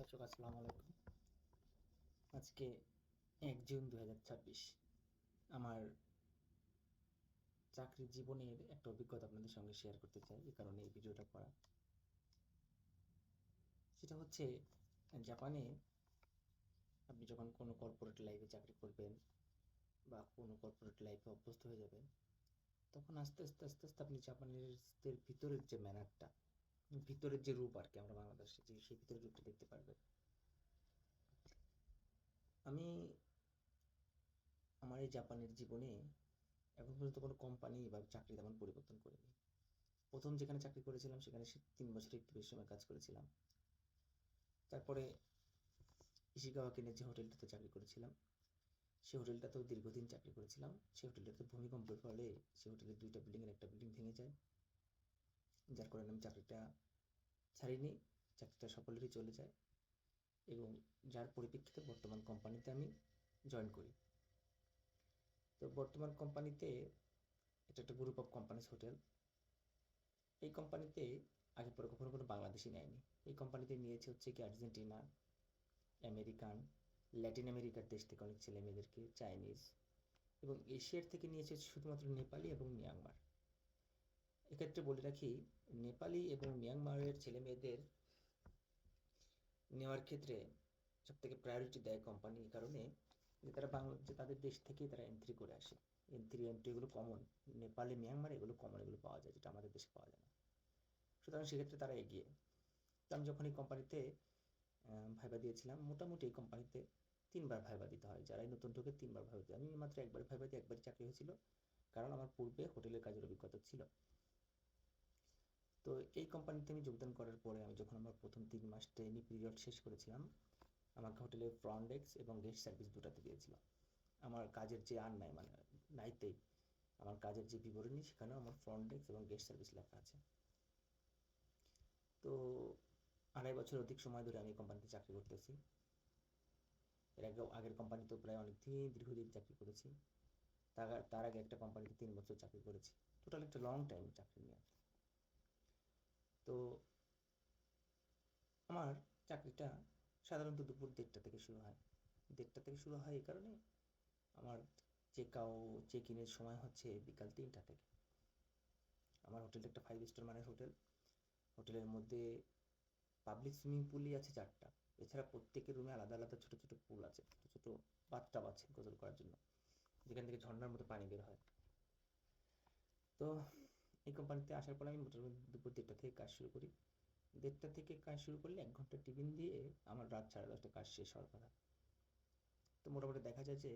দর্শক আসসালামু আলাইকুম। আজকে 1 জুন 2026 আমার চাকরির জীবনের একটা অভিজ্ঞতা আপনাদের সঙ্গে শেয়ার করতে চাই, এই কারণে এই ভিডিওটা করা। সেটা হচ্ছে, জাপানে আপনি যখন কোনো কর্পোরেট লাইফে চাকরি করবেন বা কোনো কর্পোরেট লাইফে অভ্যস্ত হয়ে যাবেন, তখন আস্তে আস্তে আস্তে আস্তে আপনি জাপানিজদের ভিতরের যে ম্যানারটা, ভিতরের যে রূপ আর কি, আমরা বাংলাদেশে যে সেই ভিতরের রূপটা দেখতে পারবেন। আমি আমার এই জাপানের জীবনে এখন পর্যন্ত কোনো কোম্পানি বা চাকরি তেমন পরিবর্তন করিনি। প্রথম যেখানে চাকরি করেছিলাম সেখানে 3 বছর একটু বেশি সময় কাজ করেছিলাম। তারপরে ইশিগাওয়া কেনের যে হোটেলটাতে চাকরি করেছিলাম, সেই হোটেলটাতেও দীর্ঘদিন চাকরি করেছিলাম। সেই হোটেলটাতে ভূমিকম্পের ফলে সেই হোটেলের 2টা বিল্ডিংয়ের একটা বিল্ডিং ভেঙে যায়, যার কারণে আমি চাকরিটা ছাড়িনি। চাকরিটা সকলেরই চলে যায় এবং যার পরিপ্রেক্ষিতে বর্তমান কোম্পানিতে আমি জয়েন করি। তো বর্তমান কোম্পানিতে, এটা একটা গ্রুপ অফ কোম্পানিজ হোটেল। এই কোম্পানিতে আগে পরে কখনো কোনো বাংলাদেশি নেয়নি। এই কোম্পানিতে নিয়েছে হচ্ছে কি আর্জেন্টিনা, আমেরিকান, ল্যাটিন আমেরিকার দেশ থেকে অনেক ছেলে মেয়েদেরকে, চাইনিজ, এবং এশিয়ার থেকে নিয়েছে শুধুমাত্র নেপালি এবং মিয়ানমার। এক্ষেত্রে বলে রাখি, নেপালি এবং মিয়ানমারের ছেলে মেয়েদের নেওয়ার ক্ষেত্রে সব থেকে প্রায়োরিটি দেয় কোম্পানি, এই কারণে যে তারা যে তাদের দেশ থেকেই তারা এন্ট্রি করে আসে। এন্ট্রি এগুলো কমন, নেপালে মিয়ানমার এগুলো কমন, এগুলো পাওয়া যায়, যেটা আমাদের দেশে পাওয়া যায় না। সুতরাং সেক্ষেত্রে তারা এগিয়ে। তো আমি যখন এই কোম্পানিতে ভাইবা দিয়েছিলাম, মোটামুটি এই কোম্পানিতে 3বার ভাইবা দিতে হয়। যারাই নতুন ঢোকে 3বার ভাইবা দিতে হয়। আমি মাত্র একবার ভাইবা দিয়ে একবারই চাকরি হয়েছিল, কারণ আমার পূর্বে হোটেলের কাজের অভিজ্ঞতা ছিল। তো এই কোম্পানিতে আমি যোগদান করার পরে আমি যখন আমার প্রথম 3 মাস ট্রেনিং পিরিয়ড শেষ করেছিলাম, আমাকে হোটেলের ফ্রন্ট ডেস্ক এবং গেস্ট সার্ভিস দুটাতে দিয়েছিল। আমার কাজের যে আর নাই, মানে নাইতেই আমার কাজের যে বিবরণী, সেখানেও আমার ফ্রন্ট ডেস্ক এবং গেস্ট সার্ভিস লেখা আছে। তো 2.5 বছর অধিক সময় ধরে আমি এই কোম্পানিতে চাকরি করতেছি। এর আগে আগের কোম্পানিতেও প্রায় অনেক দীর্ঘদিন চাকরি করেছি। তার আগে একটা কোম্পানিতে 3 বছর চাকরি করেছি। টোটাল একটা লং টাইম চাকরি নিয়ে। তো আমার চাকরিটা সাধারণত দুপুর 1:30 থেকে শুরু হয়। 1:30 থেকে শুরু হয় এই কারণে, আমার চেক ইনের সময় হচ্ছে বিকাল 3টা থেকে। আমার হোটেলটা একটা 5 স্টার মানের হোটেল। হোটেলের মধ্যে পাবলিক সুইমিং পুলই আছে 4টা। এছাড়া প্রত্যেকের রুমে আলাদা আলাদা ছোট ছোট পুল আছে, ছোট ছোট বাথটাব আছে গোসল করার জন্য, যেখান থেকে ঝর্ণার মতো পানি বের হয়। তো এই কোম্পানিতে আসার পর আমি মোটামুটি দুপুর 1:30 থেকে কাজ শুরু করি। 1:30 থেকে কাজ শুরু করলে 1 ঘন্টা টিফিন দিয়ে আমার রাত 10:30 কাজ শেষ হওয়ার কথা। তো মোটামুটি দেখা যায় যে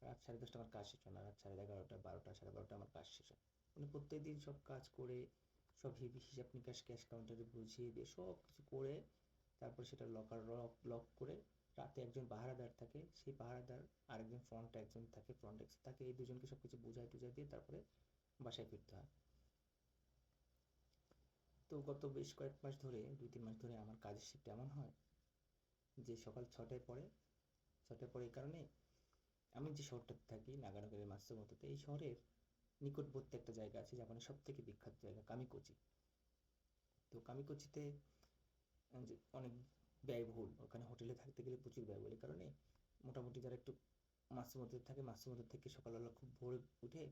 রাত 10:30 আমার কাজ শেষ হয় না, রাত 11:30, 12টা, 12:30 আমার কাজ শেষ হয়। মানে প্রত্যেক দিন সব কাজ করে, সব হিসাব নিকাশ ক্যাশ কাউন্টারে বুঝিয়ে দিয়ে সব কিছু করে, তারপর সেটা লক করে, রাতে একজন পাহারাদার থাকে, সেই পাহারাদার, আরেকজন ফ্রন্টে একজন থাকে, ফ্রন্ট ডেস্ক থাকে, এই দুজনকে সব কিছু বুঝাই টুঝাই দিয়ে তারপরে বাসায় ফিরতে হয়। তো গত বেশ কয়েক মাস ধরে, 2-3 মাস ধরে আমার কাজের শিফট এমন হয় যে সকাল 6টায় পরে এই কারণে, আমি যে শহরটাতে থাকি নাগানোগের মাতসুমোতোতে, এই শহরের নিকটবর্তী একটা জায়গা আছে জাপানের সব থেকে বিখ্যাত জায়গা, কামিকোচি। তো কামিকোচিতে যে অনেক ব্যয়বহুল, ওখানে হোটেলে থাকতে গেলে প্রচুর ব্যয়বহুল। এই কারণে মোটামুটি যারা একটু মাতসুমোতোতে থাকে, মাতসুমোতো থেকে সকালবেলা খুব ভোরে উঠে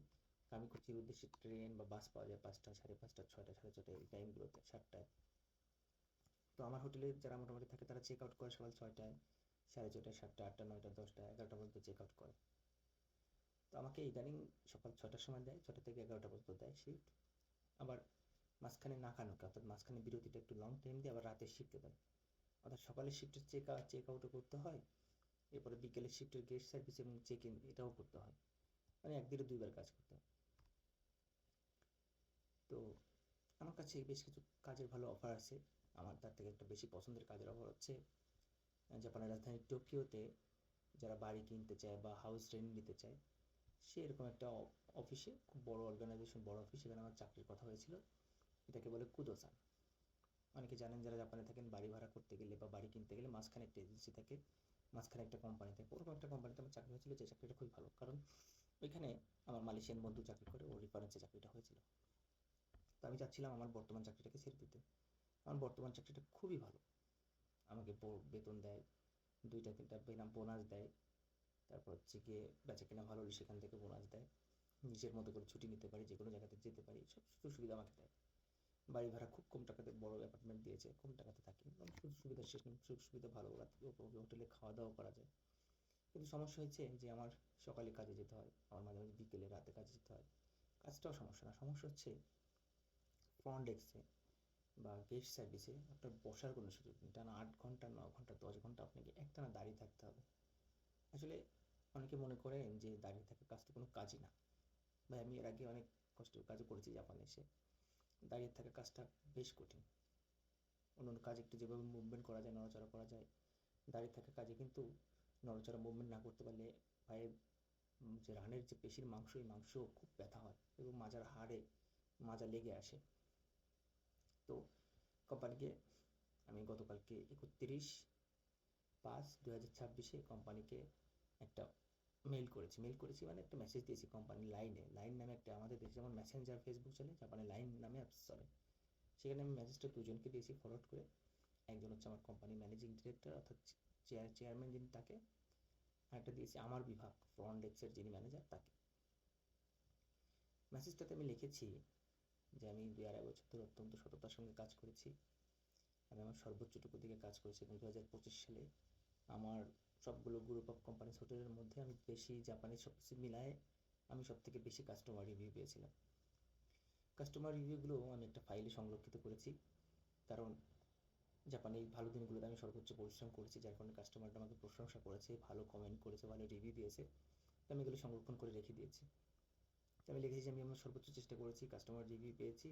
কামিকোচির উদ্দেশ্যে ট্রেন বা বাস পাওয়া যায় 5টা, 5:30, 6টা, 6:30 এই টাইমগুলোতে, 7টায়। তো আমার হোটেলে যারা মোটামুটি থাকে তারা চেক আউট করে সকাল 6টায়, 6:30, 7টা, 8টা, 9টা, 10টা, 11টা পর্যন্ত চেক আউট করে। তো আমাকে ইদানিং সকাল 6টার সময় দেয়, 6টা থেকে 11টা পর্যন্ত দেয় শিফট। আবার মাঝখানে নাকানুকা, অর্থাৎ মাঝখানে বিরতিটা একটু লং টাইম দিয়ে আবার রাতের শিফটে দেয়। অর্থাৎ সকালের শিফটের চেক আউটও করতে হয়, এরপরে বিকেলের শিফটের গেস্ট সার্ভিস এবং চেক ইন এটাও করতে হয়। মানে একদিনে 2বার কাজ করতে হয়। তো আমার কাছে বেশ কিছু কাজের ভালো অফার আছে। আমার তার থেকে একটা বেশি পছন্দের কাজের অফার হচ্ছে, জাপানের রাজধানী টোকিওতে যারা বাড়ি কিনতে চায় বা হাউস রেন্ট নিতে চায়, সে এরকম একটা অফিসে, খুব বড় অর্গানাইজেশন, বড় অফিস, সেখানে আমার চাকরির কথা হয়েছিল। এটাকে বলে কুদোসান। অনেকে জানেন যারা জাপানে থাকেন, বাড়ি ভাড়া করতে গেলে বা বাড়ি কিনতে গেলে মাঝখানে একটা এজেন্সি থাকে, মাঝখানে একটা কোম্পানি থাকে। ওরকম একটা কোম্পানিতে আমার চাকরি হয়েছিল, যে চাকরিটা খুবই ভালো, কারণ ওইখানে আমার মালয়েশিয়ান বন্ধু চাকরি করে, ওর রেফারেন্সে চাকরিটা হয়েছিল। তো আমি চাচ্ছিলাম আমার বর্তমান চাকরিটাকে ছেড়ে দিতে। আমার বর্তমান চাকরিটা খুবই ভালো, আমাকে বেতন দেয়, 2-3টা বোনাস দেয়। তারপর হচ্ছে গিয়ে বেচা কেনা ভালো হলে সেখান থেকে বোনাস দেয়। নিজের মতো করে ছুটি নিতে পারি, যে কোনো জায়গাতে যেতে পারি, সব সুযোগ সুবিধা আমাকে দেয়। বাড়ি ভাড়া খুব কম টাকাতে, বড় অ্যাপার্টমেন্ট দিয়েছে, কম টাকাতে থাকি, সুযোগ সুবিধার শেষ নেই, সুযোগ সুবিধা ভালো, হোটেলে খাওয়া দাওয়া করা যায়। কিন্তু সমস্যা হয়েছে যে আমার সকালে কাজে যেতে হয়, আমার মাঝে মাঝে বিকেলে রাতে কাজে যেতে হয়। কাজটাও সমস্যা না, সমস্যা হচ্ছে ফ্রন্ট ডেস্কে বা গেস্ট সার্ভিসে আপনার বসার কোনো সুযোগ নেই। টানা 8 ঘন্টা, 9 ঘন্টা, 10 ঘন্টা আপনাকে একটানা দাঁড়িয়ে থাকতে হবে। আসলে অনেকে মনে করেন যে দাঁড়িয়ে থাকা কাজ তো কোনো কাজই না। ভাই, আমি এর আগে অনেক কষ্টের কাজও করেছি জাপানে এসে। দাঁড়িয়ে থাকা কাজটা বেশ কঠিন। অন্য কাজ একটু যেভাবে মুভমেন্ট করা যায়, নড়াচড়া করা যায়, দাঁড়িয়ে থাকা কাজে কিন্তু নড়াচড়া মুভমেন্ট না করতে পারলে পায়ে যে রানের যে পেশির মাংস, এই মাংস খুব ব্যথা হয় এবং হাড়ে মাজা লেগে আসে। তো কোম্পানিকে আমি গতকালকে 31/5/2026 কোম্পানিকে একটা মেল করেছি, মানে একটা মেসেজ দিয়েছি কোম্পানি লাইন নামে একটা, আমাদের দেশে যেমন মেসেঞ্জার ফেসবুক চলে, জাপানে লাইন নামে অ্যাপস চলে। সেখানে আমি মেসেজটা দুজনকে দিয়েছি ফরওয়ার্ড করে। একজন হচ্ছে আমার কোম্পানির ম্যানেজিং ডিরেক্টর অর্থাৎ চেয়ারম্যান যিনি, তাকে। আর একটা দিয়েছি আমার বিভাগ ফ্রন্ট ডেস্কের যিনি ম্যানেজার, তাকে। মেসেজটাতে আমি লিখেছি যে আমি 2-2.5 বছর ধরে অত্যন্ত সততার সঙ্গে কাজ করেছি। আমি আমার সর্বোচ্চটুকু দিকে কাজ করেছি এবং 2025 সালে আমার সবগুলো গ্রুপ অফ কোম্পানিজ হোটেলের মধ্যে আমি বেশি, জাপানের সব কিছু মিলায়ে আমি সব থেকে বেশি কাস্টমার রিভিউ পেয়েছিলাম। কাস্টমার রিভিউগুলো আমি একটা ফাইলে সংরক্ষিত করেছি, কারণ জাপানে এই ভালো দিনগুলোতে আমি সর্বোচ্চ পরিশ্রম করেছি, যার কারণে কাস্টমাররা আমাকে প্রশংসা করেছে, ভালো কমেন্ট করেছে, ভালো রিভিউ দিয়েছে। তো আমি এগুলো সংরক্ষণ করে রেখে দিয়েছি। তো আমি লিখেছি যে আমি আমার সর্বোচ্চ চেষ্টা করেছি, কাস্টমার রিভিউ পেয়েছি,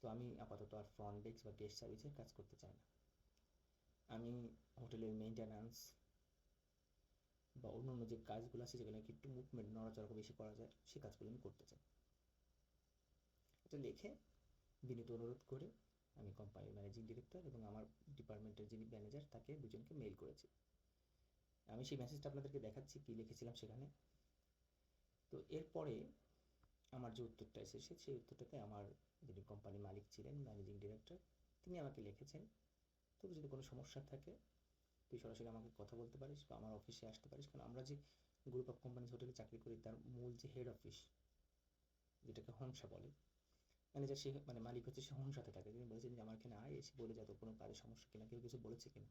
তো আমি আপাতত আর ফ্রন্ট ডেস্ক বা গেস্ট সার্ভিসে কাজ করতে চাই না। আমি হোটেলের মেইনটেন্যান্স বা অন্য অন্য যে কাজগুলো আছে, যেগুলো একটু মুভমেন্ট, নড়াচড়া বেশি করা যায়, সে কাজগুলো আমি করতে চাই। এটা লিখে বিনীত অনুরোধ করে আমি কোম্পানির ম্যানেজিং ডিরেক্টর এবং আমার ডিপার্টমেন্টের যিনি ম্যানেজার, তাকে দুজনকে মেইল করেছি। আমি সেই মেসেজটা আপনাদেরকে দেখাচ্ছি কী লিখেছিলাম সেখানে। তো এরপরে আমার যে উত্তরটা এসেছে, সেই উত্তরটাতে আমার যিনি কোম্পানির মালিক ছিলেন, ম্যানেজিং ডিরেক্টর, তিনি আমাকে লিখেছেন, তোর যদি কোনো সমস্যা থাকে তুই সরাসরি আমাকে কথা বলতে পারিস বা আমার অফিসে আসতে পারিস। কারণ আমরা যে গ্রুপ অফ কোম্পানিজ হোটেলে চাকরি করি, তার মূল যে হেড অফিস, যেটাকে হনসা বলে, ম্যানেজার সে, মানে মালিক হচ্ছে সে হনসাতে থাকে। তিনি বলেছেন যে আমার এখানে আয়, এসে বলে যা তোর কোনো কাজের সমস্যা কিনা, কেউ কিছু বলেছে কিনা,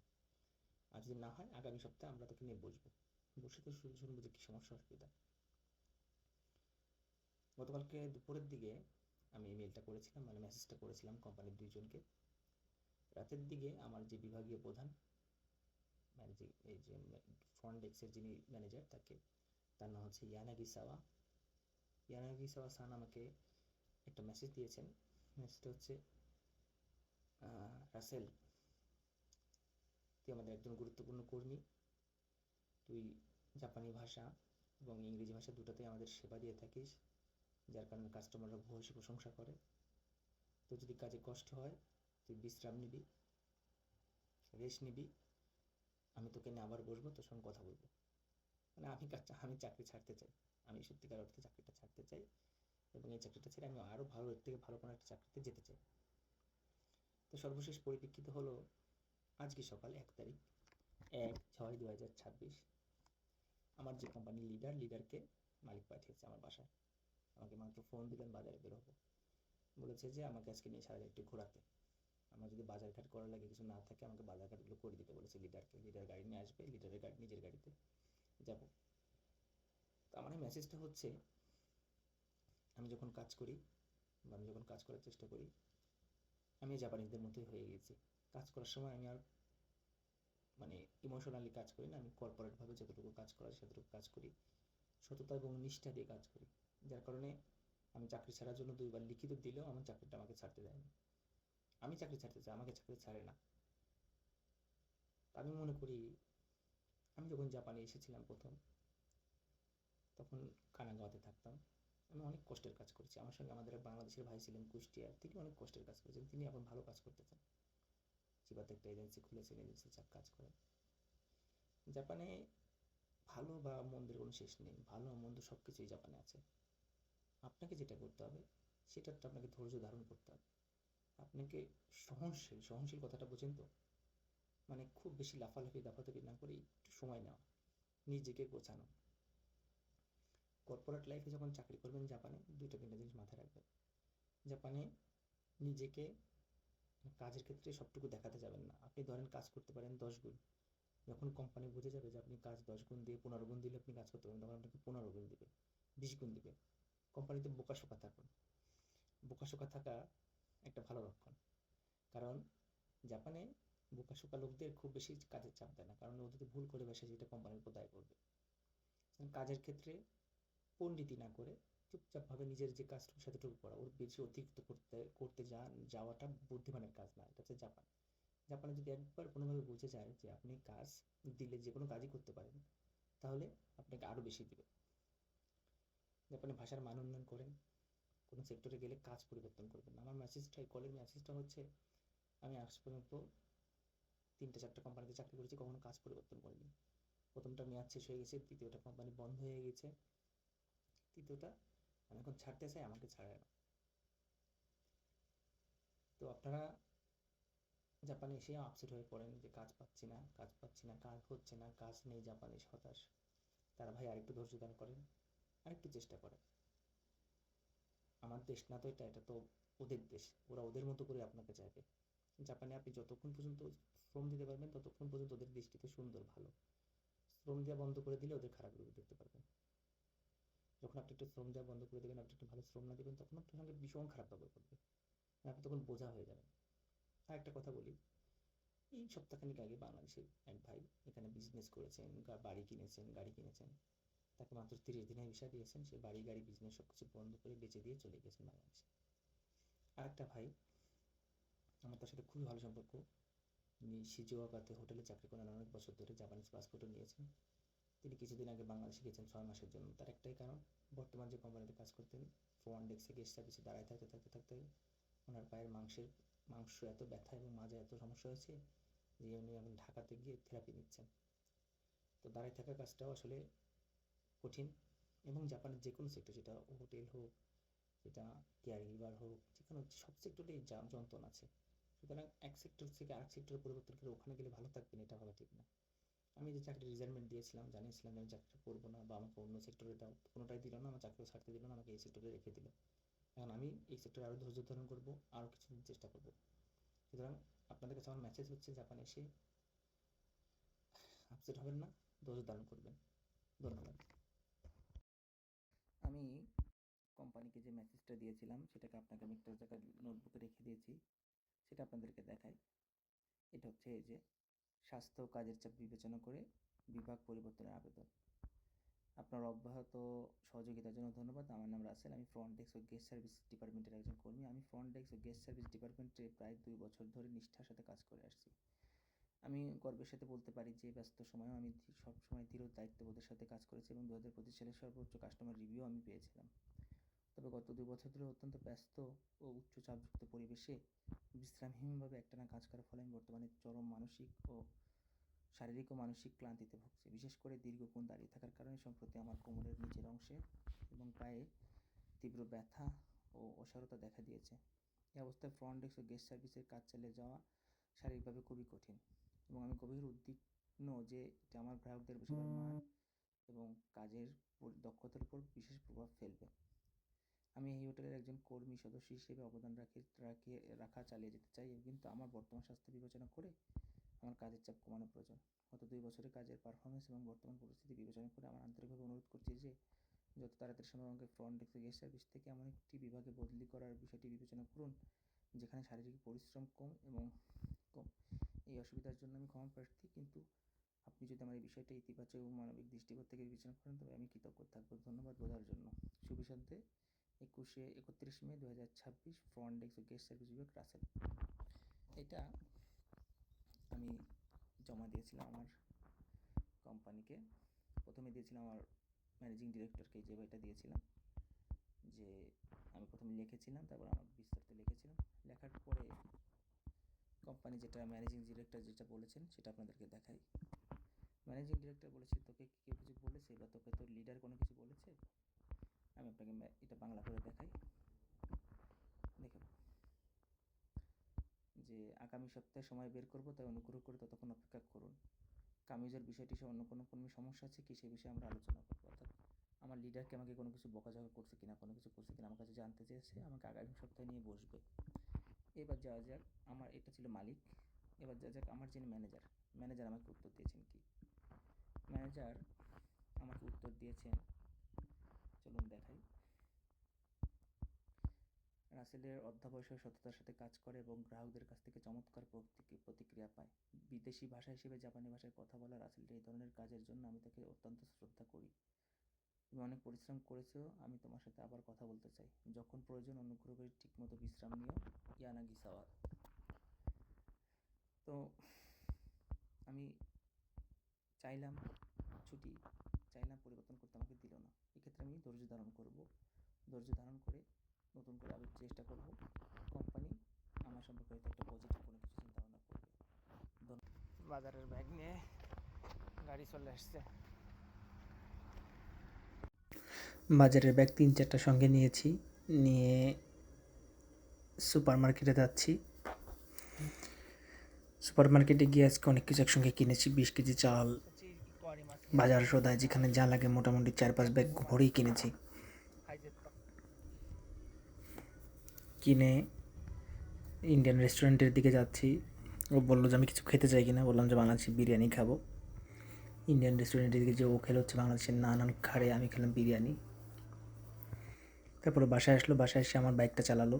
আর যদি না হয় আগামী সপ্তাহে আমরা তোকে নিয়ে বসবো, বসে তো শুনবো যে কী সমস্যা অসুবিধা। গতকালকে দুপুরের দিকে আমি ইমেলটা করেছিলাম, মানে মেসেজটা করেছিলাম কোম্পানির দুইজনকে। রাতের দিকে আমার যে বিভাগীয় প্রধান, ম্যানেজিং, এই যে ফ্রন্ট ডেস্কের যিনি ম্যানেজার, তার নাম হচ্ছে ইয়ানাগিসাওয়া সান, আমাকে একটা মেসেজ দিয়েছেন। মেসেজটা হচ্ছে, রাসেল, তুই আমাদের একজন গুরুত্বপূর্ণ কর্মী, তুই জাপানি ভাষা এবং ইংরেজি ভাষা দুটাতেই আমাদের সেবা দিয়ে থাকিস, যার কারণে কাস্টমাররা ভূয়সী প্রশংসা করে। তো যদি কাজে কষ্ট হয় তুই বিশ্রাম নিবি, রেস্ট নিবি, আমি তোকে নিয়ে আবার বসবো, তোর সঙ্গে কথা বলবো। মানে আমি চাকরি ছাড়তে চাই, আমি সত্যিকার অর্থে চাকরিটা ছাড়তে চাই এবং এই চাকরিটা ছেড়ে আমি আরও ভালো, এর থেকে ভালো কোনো একটা চাকরিতে যেতে চাই। তো সর্বশেষ পরিপ্রেক্ষিত হলো আজকে সকাল 1 তারিখ, 1/6/2026, আমার যে কোম্পানির লিডারকে মালিক পাঠিয়েছে আমার বাসায়। আমাকে মাত্র ফোন দিলেন, বাজারে বের হবো বলেছে যে আমাকে আজকে নিয়ে সারাদিন একটু ঘোরাতে, আমার যদি বাজার ঘাট করার লাগে কিছু না থাকে আমাকে বাজার ঘাটগুলো করে দিতে বলেছে লিডারকে। লিডার গাড়ি নিয়ে আসবে, লিডারের গাড়ি, নিজের গাড়িতে যাব। তো আমার এই মেসেজটা হচ্ছে, আমি যখন কাজ করি বা আমি যখন কাজ করার চেষ্টা করি, আমি জাপানিজদের মতোই হয়ে গেছি। কাজ করার সময় আমি আর মানে ইমোশনালি কাজ করি না, আমি কর্পোরেটভাবে যতটুকু কাজ করা যায় সেতটুকু কাজ করি, সততা এবং নিষ্ঠা দিয়ে কাজ করি। যার কারণে আমি চাকরি ছাড়ার জন্য 2বার লিখিত দিলেও আমার চাকরিটা আমাকে ছাড়তে দেয়নি। আমি চাকরি ছাড়তে চাই, আমাকে চাকরি ছাড়ে না। আমি মনে করি, আমি যখন জাপানে এসেছিলাম প্রথম, তখন কানাগাওয়াতে থাকতাম, আমি অনেক কষ্টের কাজ করেছি। আমার সঙ্গে আমাদের এক বাংলাদেশের ভাই ছিলেন কুষ্টিয়ার, তিনি অনেক কষ্টের কাজ করেছেন, তিনি এখন ভালো কাজ করতে চান, চিবাতে একটা এজেন্সি খুলেছেন, এজেন্সি কাজ করেন। জাপানে ভালো বা মন্দের কোনো শেষ নেই, ভালো মন্দ সব কিছুই জাপানে আছে। আপনাকে যেটা করতে হবে, সেটা আপনাকে ধৈর্য ধারণ করতে হবে, আপনাকে সহনশীল কথাটা বোঝেন তো, মানে খুব বেশি দাপাদাপি না করে একটু সময় নেওয়া, নিজেকে গোছানো। কর্পোরেট লাইফে যখন চাকরি করবেন জাপানে, 2-3টা জিনিস মাথায় রাখবেন। জাপানে নিজেকে কাজের ক্ষেত্রে সবটুকু দেখাতে যাবেন না। আপনি ধরেন কাজ করতে পারেন 10 গুণ, যখন কোম্পানি বুঝে যাবে যে আপনি কাজ 10 গুণ দিয়ে 15 গুণ দিলে আপনি কাজ করতে পারবেন, তখন আপনাকে 15 গুণ দিবে, 20 গুণ দিবে। কোম্পানিতে বোকাশোকা থাকুন। বোকাশোকা থাকা একটা ভালো লক্ষণ, কারণ জাপানে বোকাশোকা লোকদের খুব বেশি কাজের চাপ দেয় না, কারণ ও যদি ভুল করে বসে সেটা কোম্পানির উপর দায় করবে। কাজের ক্ষেত্রে পণ্ডিতি না করে চুপচাপভাবে নিজের যে কাজটুকু সেতটুকু করা, ওর বেশি অতিরিক্ত করতে যাওয়াটা বুদ্ধিমানের কাজ না। এটা হচ্ছে জাপান। জাপানে যদি একবার কোনোভাবে বুঝে যায় যে আপনি কাজ দিলে যে কোনো কাজই করতে পারেন, তাহলে আপনাকে আরও বেশি দিবে। জাপানে ভাষার মান উন্নয়ন করেন, কোনো সেক্টরে গেলে কাজ পরিবর্তন করবেন না। আমার মেসেজটা, এই কলের মেসেজটা হচ্ছে, আমি আজ পর্যন্ত 3-4টা কোম্পানিতে চাকরি করেছি, কখনো কাজ পরিবর্তন করিনি। প্রথমটা মেয়াদ শেষ হয়ে গেছে, দ্বিতীয়টা কোম্পানি বন্ধ হয়ে গেছে, তৃতীয়টা আমি এখন ছাড়তে চাই, আমাকে ছাড়ে না। তো আপনারা জাপানে এসে আপসেট হয়ে পড়েন যে কাজ পাচ্ছি না, কাজ হচ্ছে না, কাজ নেই, জাপানে হতাশ। তারা ভাই আরেকটু ধৈর্য ধারণ করেন, আরেকটু চেষ্টা করেন। আমার দেশ না তো এটা, এটা তো ওদের দেশ, ওরা ওদের মতো করে আপনাকে চাইবে। জাপানে আপনি যতক্ষণ পর্যন্ত শ্রম দিতে পারবেন ততক্ষণ পর্যন্ত ওদের দৃষ্টিতে সুন্দর, ভালো। শ্রম দেওয়া বন্ধ করে দিলে ওদের খারাপ রূপ দেখতে পারবেন। যখন আপনি একটু শ্রম দেওয়া বন্ধ করে দেবেন, আপনি একটু ভালো শ্রম না দেবেন, তখন আপনার সঙ্গে ভীষণ খারাপ ব্যবহার করবে, আপনি তখন বোঝা হয়ে যাবেন। আর একটা কথা বলি, এই সপ্তাহখানেক আগে বাংলাদেশের এক ভাই এখানে বিজনেস করেছেন, বাড়ি কিনেছেন, গাড়ি কিনেছেন, তাকে মাত্র 30 দিনের ভিসা দিয়েছেন, সে বাড়ি গাড়ি বিজনেস সব কিছু বন্ধ করে বেঁচে দিয়ে চলে গেছেন বাংলাদেশে। আর একটা ভাই, আমার তার সাথে খুবই ভালো সম্পর্ক, উনি শিজুওকাতে হোটেলে চাকরি করেন অনেক বছর ধরে, জাপানিজ পাসপোর্টও নিয়েছেন। তিনি কিছুদিন আগে বাংলাদেশে গেছেন 6 মাসের জন্য। তার একটাই কারণ, বর্তমান যে কোম্পানিতে কাজ করতেন ফ্রন্ট ডেস্কে গেস্ট সার্ভিসে দাঁড়ায় থাকতে ওনার পায়ের মাংস এত ব্যথা এবং মাজা এত সমস্যা হয়েছে যে উনি এখন ঢাকাতে গিয়ে থেরাপি নিচ্ছেন। তো দাঁড়ায় থাকা কাজটাও আসলে কঠিন, এবং জাপানের যে কোনো সেক্টর, সেটা হোটেল হোক, সেটা কেয়ার গিভার হোক, যেখানে সব সেক্টরেই যন্ত্রণা আছে। সুতরাং এক সেক্টর থেকে আরেক সেক্টরে পরিবর্তন করে ওখানে গেলে ভালো থাকবেন, এটা ভাবা ঠিক না। আমি যে চাকরির রিজাইনমেন্ট দিয়েছিলাম, জানিয়েছিলাম যে আমি চাকরিটা করবো না, বা আমাকে অন্য সেক্টরে দাও, কোনোটাই দিল না, আমার চাকরিও ছাড়তে দিল না, আমাকে এই সেক্টরে রেখে দিল। এখন আমি এই সেক্টরে আরও ধৈর্য ধারণ করবো, আরও কিছুদিন চেষ্টা করবো। সুতরাং আপনাদের কাছে আমার মেসেজ হচ্ছে, জাপানে এসে আপসেট হবেন না, ধৈর্য ধারণ করবেন। ধন্যবাদ। আমি কোম্পানিকে যে মেসেজটা দিয়েছিলাম সেটাকে আপনাকে আমি একটা জায়গায় নোটবুকে রেখে দিয়েছি, সেটা আপনাদেরকে দেখাই। এটা হচ্ছে এই যে, স্বাস্থ্য ও কাজের চাপ বিবেচনা করে বিভাগ পরিবর্তনের আবেদন। আপনার অব্যাহত সহযোগিতার জন্য ধন্যবাদ। আমার নাম রাসেল, আমি ফ্রন্ট ডেস্ক ও গেস্ট সার্ভিস ডিপার্টমেন্টের একজন কর্মী। আমি ফ্রন্ট ডেস্ক ও গেস্ট সার্ভিস ডিপার্টমেন্টে প্রায় 2 বছর ধরে নিষ্ঠার সাথে কাজ করে আসছি। আমি গর্বের সাথে বলতে পারি যে ব্যস্ত সময়েও আমি সবসময় দৃঢ় দায়িত্ববোধের সাথে কাজ করেছি, এবং 2025 সালের সর্বোচ্চ কাস্টমার রিভিউ আমি পেয়েছিলাম। তবে গত 2 বছর ধরে অত্যন্ত ব্যস্ত ও উচ্চ চাপযুক্ত পরিবেশে বিশ্রামহীনভাবে একটানা কাজ করার ফলে আমি বর্তমানে চরম শারীরিক ও মানসিক ক্লান্তিতে ভুগছি। বিশেষ করে দীর্ঘক্ষণ দাঁড়িয়ে থাকার কারণে সম্প্রতি আমার কোমরের নিচের অংশে এবং পায়ে তীব্র ব্যথা ও অসাড়তা দেখা দিয়েছে। এই অবস্থায় ফ্রন্ট ডেস্ক ও গেস্ট সার্ভিসের কাজ চালিয়ে যাওয়া শারীরিকভাবে খুবই কঠিন, এবং আমি গভীর উদ্বিগ্ন যে এটা আমার গ্রাহকদের সেবার মান এবং কাজের দক্ষতার উপর বিশেষ প্রভাব ফেলবে। আমি এই হোটেলের একজন কর্মী সদস্য হিসেবে অবদান রাখা চালিয়ে যেতে চাই, কিন্তু আমার বর্তমান স্বাস্থ্য বিবেচনা করে আমার কাজের চাপ কমানো প্রয়োজন। গত 2 বছরের কাজের পারফরমেন্স এবং বর্তমান পরিস্থিতি বিবেচনা করে আমার আন্তরিকভাবে অনুরোধ করছি যে যত তাড়াতাড়ি সম্ভব আমাকে ফ্রন্ট ডেস্ক গেস্ট সার্ভিস থেকে এমন একটি বিভাগে বদলি করার বিষয়টি বিবেচনা করুন যেখানে শারীরিক পরিশ্রম কম। এই অসুবিধার জন্য আমি ক্ষমা প্রার্থী, কিন্তু আপনি যদি আমার এই বিষয়টা ইতিবাচক এবং মানবিক দৃষ্টিকোণ থেকে বিবেচনা করেন তবে আমি কৃতজ্ঞ থাকবো। ধন্যবাদ বোঝার জন্য। সুবিশান্তে 31 মে 2026, ফ্রন্ট ডেস্ক ও গেস্ট সার্ভিস বিভাগ, রাসেল। এটা আমি জমা দিয়েছিলাম আমার কোম্পানিকে। প্রথমে দিয়েছিলাম আমার ম্যানেজিং ডিরেক্টরকে, যে বইটা দিয়েছিলাম, যে আমি প্রথমে লিখেছিলাম, তারপর আমার বিস্তারিত লিখেছিলাম। লেখার পরে কোম্পানি যেটা ম্যানেজিং ডিরেক্টর যেটা বলেছেন সেটা আপনাদেরকে দেখাই। ম্যানেজিং ডিরেক্টর বলেছে, তোকে কেউ কিছু বলেছে বা তোকে তোর লিডার কোনো কিছু বলেছে? আমি আপনাকে এটা বাংলা করে দেখাই। দেখুন যে আগামী সপ্তাহে সময় বের করব, তাই অনুগ্রহ করে ততক্ষণ অপেক্ষা করুন। কামিজের বিষয়টি সে অন্য কোনো সমস্যা আছে কি সেই বিষয়ে আমরা আলোচনা করবো। অর্থাৎ আমার লিডারকে আমাকে কোনো কিছু বকাঝকা করছে কিনা, কোনো কিছু করছে কিনা আমার কাছে জানতে চেয়েছে, আমাকে আগামী সপ্তাহে নিয়ে বসবে। এবার যাওয়া যাক, আমার এটা ছিল মালিক। এবার যাওয়া যাক আমার যিনি ম্যানেজার, ম্যানেজার আমাকে উত্তর দিয়েছেন কি। ম্যানেজার আমাকে উত্তর দিয়েছেন, চলুন দেখাই। রাসেলের অধ্যাবসায় সততার সাথে কাজ করে এবং গ্রাহকদের কাছ থেকে চমৎকার প্রতিক্রিয়া পায়। বিদেশি ভাষা হিসেবে জাপানি ভাষায় কথা বলা রাসেলের এই ধরনের কাজের জন্য আমি তাকে অত্যন্ত শ্রদ্ধা করি। তুমি অনেক পরিশ্রম করেছো, আমি তোমার সাথে আবার কথা বলতে চাই। যখন প্রয়োজন অনুগ্রহ করে ঠিকমতো বিশ্রাম নিও, ইয়ানাগিসাওয়া। তো আমি চাইলাম ছুটি, চাইলাম পরিবর্তন করতে, আমাকে দিল না। এক্ষেত্রে আমি ধৈর্য ধারণ করব, ধৈর্য ধারণ করে নতুন করে আবার চেষ্টা করব। কোম্পানি আমার সম্পর্কে হয়তো একটা পজিটিভ কোনো কিছু চিন্তা ভাবনা করবে। বাজারের ব্যাগ নিয়ে গাড়ি চলে আসছে। বাজারের ব্যাগ 3-4টা সঙ্গে নিয়েছি, নিয়ে সুপার মার্কেটে যাচ্ছি। সুপার মার্কেটে গিয়ে আজকে অনেক কিছু একসঙ্গে কিনেছি। 20 কেজি চাল, বাজার সদায় যেখানে যা লাগে মোটামুটি 4-5 ব্যাগ ভরেই কিনেছি। কিনে ইন্ডিয়ান রেস্টুরেন্টের দিকে যাচ্ছি। ও বললো যে আমি কিছু খেতে চাই কিনা, বললাম যে বাংলাদেশি বিরিয়ানি খাবো। ইন্ডিয়ান রেস্টুরেন্টের দিকে যে ও খেলো হচ্ছে বাংলাদেশের নান খাড়ে, আমি খেলাম বিরিয়ানি। তারপরে বাসায় আসলো, বাসায় এসে আমার বাইকটা চালালো।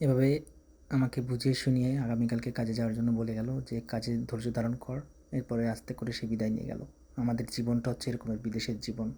এভাবে আমাকে বুঝিয়ে শুনিয়ে আগামীকালকে কাজে যাওয়ার জন্য বলে গেল, যে কাজে ধৈর্য ধারণ কর। এরপরে আস্তে করে সে বিদায় নিয়ে গেল। আমাদের জীবনটা হচ্ছে এরকমের বিদেশের জীবন।